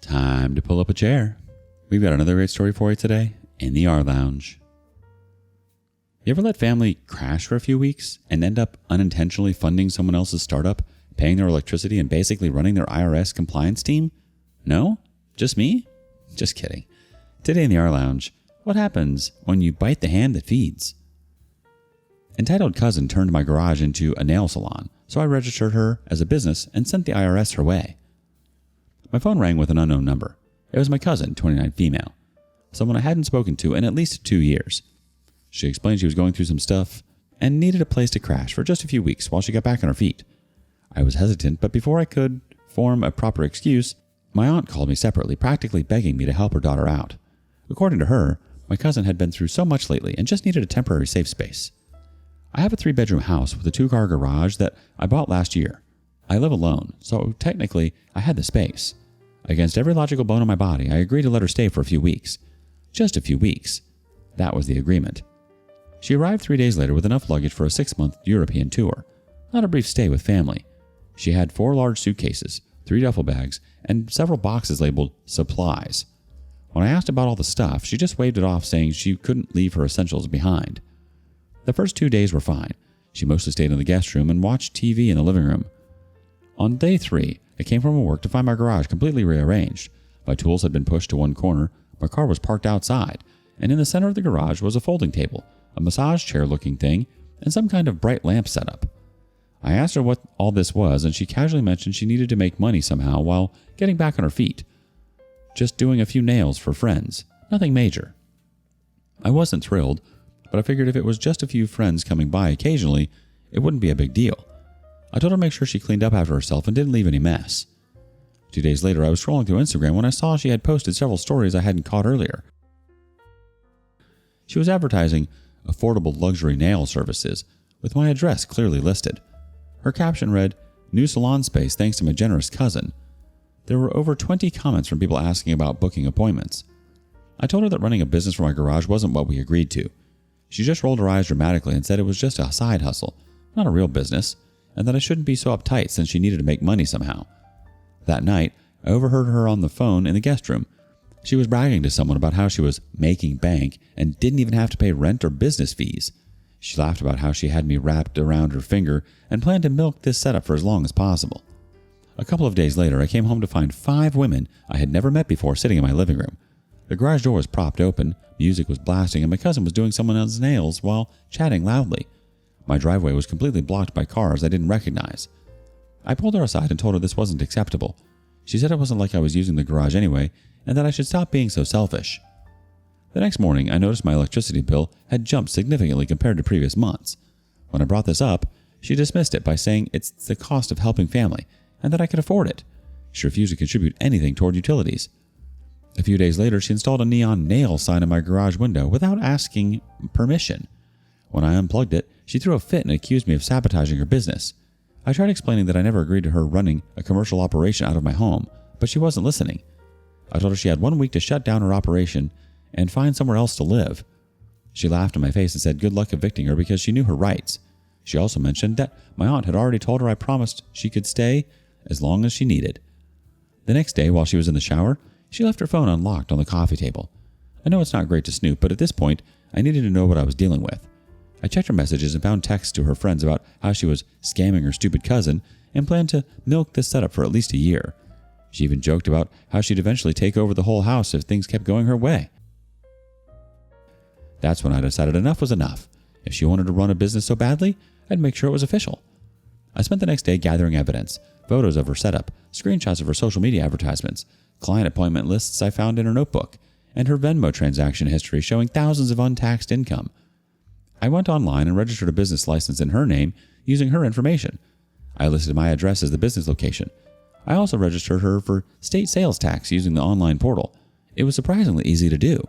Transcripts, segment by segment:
Time to pull up a chair. We've got another great story for you today in the rLounge. You ever let family crash for a few weeks and end up unintentionally funding someone else's startup, paying their electricity, and basically running their IRS compliance team? No? Just me? Just kidding. Today in the rLounge, what happens when you bite the hand that feeds? Entitled cousin turned my garage into a nail salon, so I registered her as a business and sent the IRS her way. My phone rang with an unknown number. It was my cousin, 29 female, someone I hadn't spoken to in at least 2 years. She explained she was going through some stuff and needed a place to crash for just a few weeks while she got back on her feet. I was hesitant, but before I could form a proper excuse, my aunt called me separately, practically begging me to help her daughter out. According to her, my cousin had been through so much lately and just needed a temporary safe space. I have a 3-bedroom house with a 2-car garage that I bought last year. I live alone, so technically I had the space. Against every logical bone in my body, I agreed to let her stay for a few weeks. Just a few weeks. That was the agreement. She arrived 3 days later with enough luggage for a 6-month European tour. Not a brief stay with family. She had 4 large suitcases, 3 duffel bags, and several boxes labeled supplies. When I asked about all the stuff, she just waved it off, saying she couldn't leave her essentials behind. The first 2 days were fine. She mostly stayed in the guest room and watched TV in the living room. On day 3, I came from work to find my garage completely rearranged. My tools had been pushed to one corner, my car was parked outside, and in the center of the garage was a folding table, a massage chair looking thing, and some kind of bright lamp setup. I asked her what all this was, and she casually mentioned she needed to make money somehow while getting back on her feet. Just doing a few nails for friends, nothing major. I wasn't thrilled, but I figured if it was just a few friends coming by occasionally, it wouldn't be a big deal. I told her to make sure she cleaned up after herself and didn't leave any mess. 2 days later, I was scrolling through Instagram when I saw she had posted several stories I hadn't caught earlier. She was advertising affordable luxury nail services with my address clearly listed. Her caption read, "New salon space thanks to my generous cousin." There were over 20 comments from people asking about booking appointments. I told her that running a business from my garage wasn't what we agreed to. She just rolled her eyes dramatically and said it was just a side hustle, not a real business, and that I shouldn't be so uptight since she needed to make money somehow. That night, I overheard her on the phone in the guest room. She was bragging to someone about how she was making bank and didn't even have to pay rent or business fees. She laughed about how she had me wrapped around her finger and planned to milk this setup for as long as possible. A couple of days later, I came home to find 5 women I had never met before sitting in my living room. The garage door was propped open, music was blasting, and my cousin was doing someone else's nails while chatting loudly. My driveway was completely blocked by cars I didn't recognize. I pulled her aside and told her this wasn't acceptable. She said it wasn't like I was using the garage anyway, and that I should stop being so selfish. The next morning, I noticed my electricity bill had jumped significantly compared to previous months. When I brought this up, she dismissed it by saying it's the cost of helping family, and that I could afford it. She refused to contribute anything toward utilities. A few days later, she installed a neon nail sign in my garage window without asking permission. When I unplugged it, she threw a fit and accused me of sabotaging her business. I tried explaining that I never agreed to her running a commercial operation out of my home, but she wasn't listening. I told her she had 1 week to shut down her operation and find somewhere else to live. She laughed in my face and said good luck evicting her because she knew her rights. She also mentioned that my aunt had already told her I promised she could stay as long as she needed. The next day, while she was in the shower, she left her phone unlocked on the coffee table. I know it's not great to snoop, but at this point, I needed to know what I was dealing with. I checked her messages and found texts to her friends about how she was scamming her stupid cousin and planned to milk this setup for at least a year. She even joked about how she'd eventually take over the whole house if things kept going her way. That's when I decided enough was enough. If she wanted to run a business so badly, I'd make sure it was official. I spent the next day gathering evidence, photos of her setup, screenshots of her social media advertisements, client appointment lists I found in her notebook, and her Venmo transaction history showing thousands of untaxed income. I went online and registered a business license in her name using her information. I listed my address as the business location. I also registered her for state sales tax using the online portal. It was surprisingly easy to do.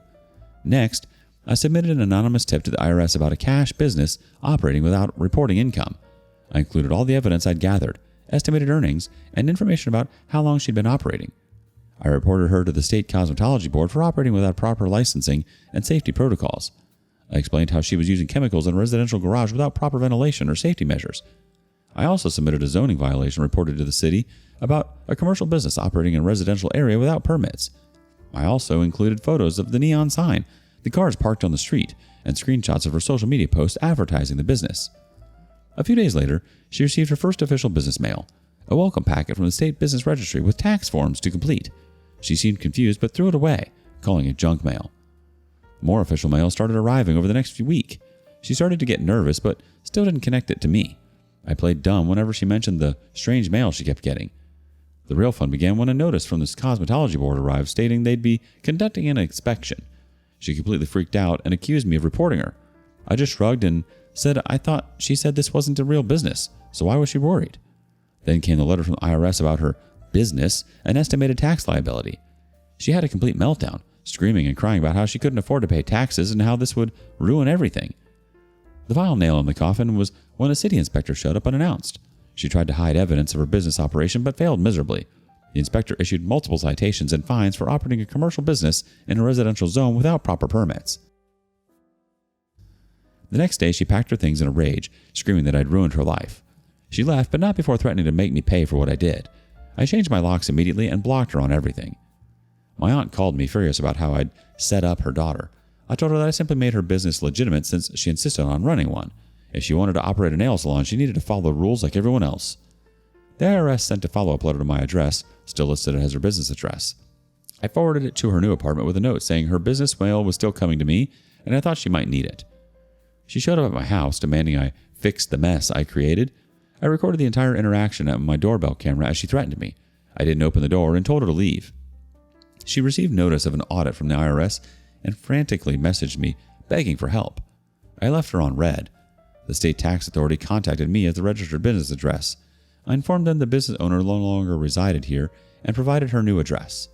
Next, I submitted an anonymous tip to the IRS about a cash business operating without reporting income. I included all the evidence I'd gathered, estimated earnings, and information about how long she'd been operating. I reported her to the state cosmetology board for operating without proper licensing and safety protocols. I explained how she was using chemicals in a residential garage without proper ventilation or safety measures. I also submitted a zoning violation reported to the city about a commercial business operating in a residential area without permits. I also included photos of the neon sign, the cars parked on the street, and screenshots of her social media posts advertising the business. A few days later, she received her first official business mail, a welcome packet from the state business registry with tax forms to complete. She seemed confused but threw it away, calling it junk mail. More official mail started arriving over the next week. She started to get nervous but still didn't connect it to me. I played dumb whenever she mentioned the strange mail she kept getting. The real fun began when a notice from the cosmetology board arrived stating they'd be conducting an inspection. She completely freaked out and accused me of reporting her. I just shrugged and said I thought she said this wasn't a real business, so why was she worried? Then came the letter from the IRS about her business and estimated tax liability. She had a complete meltdown, screaming and crying about how she couldn't afford to pay taxes and how this would ruin everything. The final nail in the coffin was when a city inspector showed up unannounced. She tried to hide evidence of her business operation but failed miserably. The inspector issued multiple citations and fines for operating a commercial business in a residential zone without proper permits. The next day, she packed her things in a rage, screaming that I'd ruined her life. She left, but not before threatening to make me pay for what I did. I changed my locks immediately and blocked her on everything. My aunt called me furious about how I'd set up her daughter. I told her that I simply made her business legitimate since she insisted on running one. If she wanted to operate a nail salon, she needed to follow the rules like everyone else. The IRS sent a follow-up letter to my address, still listed as her business address. I forwarded it to her new apartment with a note saying her business mail was still coming to me and I thought she might need it. She showed up at my house demanding I fix the mess I created. I recorded the entire interaction on my doorbell camera as she threatened me. I didn't open the door and told her to leave. She received notice of an audit from the IRS and frantically messaged me begging for help. I left her on red. The state tax authority contacted me at the registered business address. I informed them the business owner no longer resided here and provided her new address.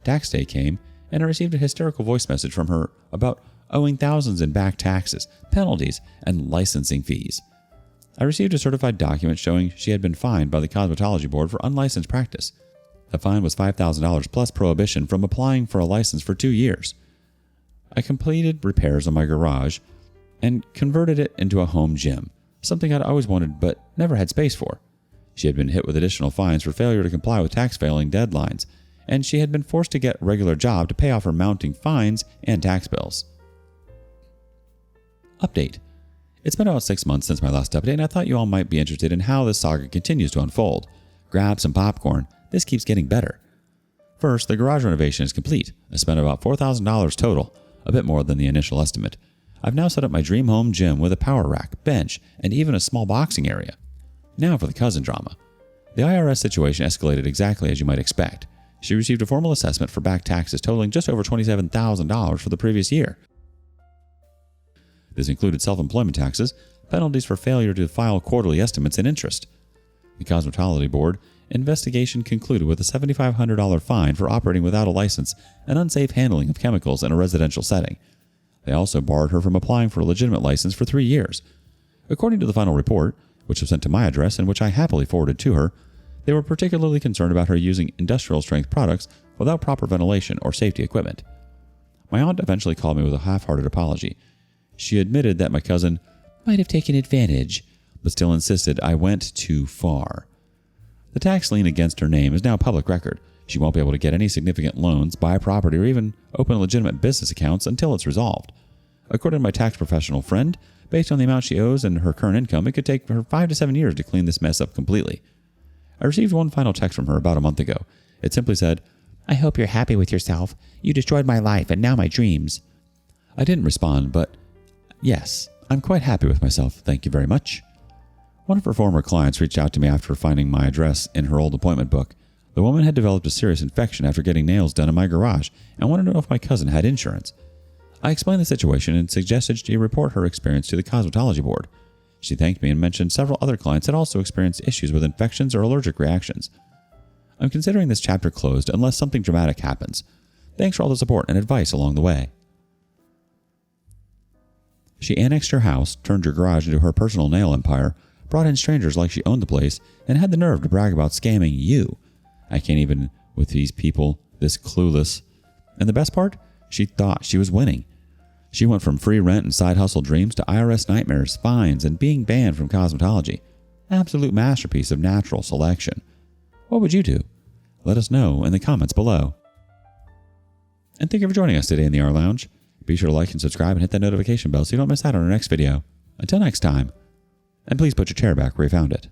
Tax day came, and I received a hysterical voice message from her about owing thousands in back taxes, penalties, and licensing fees. I received a certified document showing she had been fined by the cosmetology board for unlicensed practice. The fine was $5,000 plus prohibition from applying for a license for 2 years. I completed repairs on my garage and converted it into a home gym, something I'd always wanted but never had space for. She had been hit with additional fines for failure to comply with tax filing deadlines, and she had been forced to get a regular job to pay off her mounting fines and tax bills. Update. It's been about 6 months since my last update, and I thought you all might be interested in how this saga continues to unfold. Grab some popcorn. This keeps getting better. First, the garage renovation is complete. I spent about $4,000 total, a bit more than the initial estimate. I've now set up my dream home gym with a power rack, bench, and even a small boxing area. Now for the cousin drama. The IRS situation escalated exactly as you might expect. She received a formal assessment for back taxes totaling just over $27,000 for the previous year. This included self-employment taxes, penalties for failure to file quarterly estimates, and interest. The cosmetology board investigation concluded with a $7,500 fine for operating without a license and unsafe handling of chemicals in a residential setting. They also barred her from applying for a legitimate license for 3 years. According to the final report, which was sent to my address and which I happily forwarded to her, they were particularly concerned about her using industrial-strength products without proper ventilation or safety equipment. My aunt eventually called me with a half-hearted apology. She admitted that my cousin might have taken advantage, but still insisted I went too far. The tax lien against her name is now public record. She won't be able to get any significant loans, buy property, or even open legitimate business accounts until it's resolved. According to my tax professional friend, based on the amount she owes and her current income, it could take her 5 to 7 years to clean this mess up completely. I received one final text from her about a month ago. It simply said, "I hope you're happy with yourself. You destroyed my life and now my dreams." I didn't respond, but yes, I'm quite happy with myself, thank you very much. One of her former clients reached out to me after finding my address in her old appointment book. The woman had developed a serious infection after getting nails done in my garage and wanted to know if my cousin had insurance. I explained the situation and suggested she report her experience to the cosmetology board. She thanked me and mentioned several other clients had also experienced issues with infections or allergic reactions. I'm considering this chapter closed unless something dramatic happens. Thanks for all the support and advice along the way. She annexed her house, turned her garage into her personal nail empire, brought in strangers like she owned the place, and had the nerve to brag about scamming you. I can't even with these people, this clueless. And the best part? She thought she was winning. She went from free rent and side hustle dreams to IRS nightmares, fines, and being banned from cosmetology. absolute masterpiece of natural selection. What would you do? Let us know in the comments below. And thank you for joining us today in the rLounge. Be sure to like and subscribe and hit that notification bell so you don't miss out on our next video. Until next time. And please put your chair back where you found it.